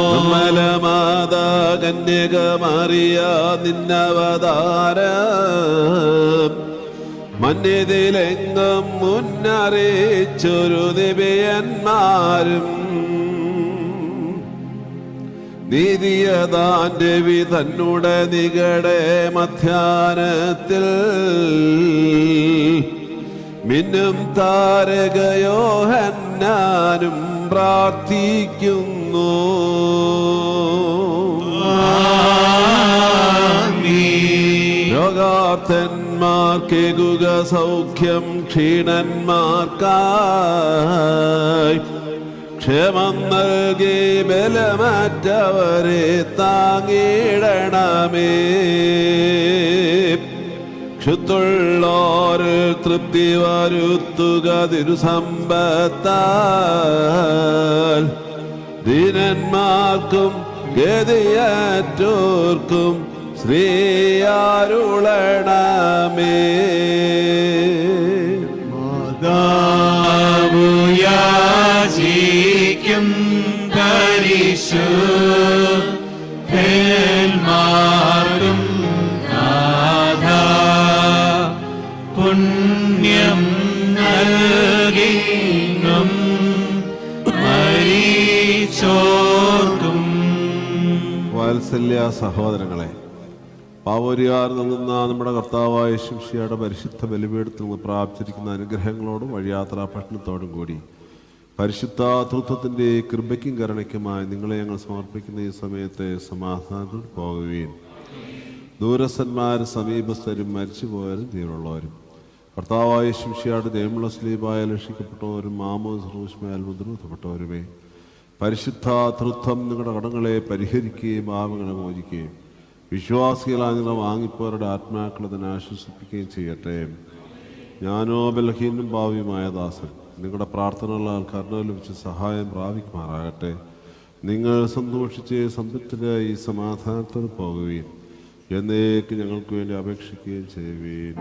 നിർമ്മലമാതാ കന്യകമറിയ നിന്നവതാരം മന്യതിലെങ്ങും മുന്നറിയിച്ചൊരു നിബിയന്മാരും നീതിയതാന്റെ വിധന്നുടെ നികടെ മധ്യാനത്തിൽ മിന്നും താരകയോഹന്നാനും പ്രാർത്ഥിക്കുന്നു. രോഗാർത്ഥന്മാർക്കേകുക സൗഖ്യം, ക്ഷീണന്മാർക്കായി ക്ഷേമം നൽകി ബലമറ്റവരെ താങ്ങിടണമേ. ക്ഷുത്തുള്ളോരിൽ തൃപ്തി വരുത്തുക തിരുസമ്പത്താൽ. ദീനന്മാർക്കും ഗതിയറ്റോർക്കും ശ്രീയാരുളണമേ. യാചിക്കും പരിശുദ്ധന്മാർക്കും നാഥാ പുണ്യം നൽകിയും മരിച്ചോർക്കും. വാത്സല്യ സഹോദരങ്ങളെ, പാവോരിയാർ നൽകുന്ന നമ്മുടെ കർത്താവായ യേശുമിശിഹായുടെ പരിശുദ്ധ ബലിപീഠത്തിൽ നിന്ന് പ്രാപിച്ചിരിക്കുന്ന അനുഗ്രഹങ്ങളോടും വഴിയാത്രാ പട്ടണത്തോടും കൂടി പരിശുദ്ധ തൃത്വത്തിൻ്റെ കൃപയ്ക്കും കരുണയ്ക്കുമായി നിങ്ങളെ ഞങ്ങൾ സമർപ്പിക്കുന്ന ഈ സമയത്തെ സമാധാനത്തിൽ പോകുകയും ദൂരസ്ഥന്മാരും സമീപസ്ഥരും മരിച്ചുപോയവരും ജീവനുള്ളവരും കർത്താവായ യേശുമിശിഹായുടെ ദൈവമുള്ള സ്ലീബായ രക്ഷിക്കപ്പെട്ടവരും മാമോദിസയാൽ മുദ്രപ്പെട്ടവരുമേ, പരിശുദ്ധ തൃത്വം നിങ്ങളുടെ കടങ്ങളെ പരിഹരിക്കുകയും പാപങ്ങളെ മോചിക്കുകയും വിശ്വാസികളായ നിങ്ങളെ വാങ്ങിപ്പോരുടെ ആത്മാക്കളെ തന്നെ ആശ്വസിപ്പിക്കുകയും ചെയ്യട്ടെ. ഞാനോ ബലഹീനും ഭാവിയുമായ ദാസൻ നിങ്ങളുടെ പ്രാർത്ഥനകളാൽ കരുണ ലഭിച്ച് സഹായം പ്രാപിക്കുമാറാകട്ടെ. നിങ്ങൾ സന്തോഷിച്ച് സംതൃപ്തരായി സമാധാനത്തോടെ പോകുകയും എന്നേക്ക് ഞങ്ങൾക്ക് വേണ്ടി അപേക്ഷിക്കുകയും ചെയ്യുകയും.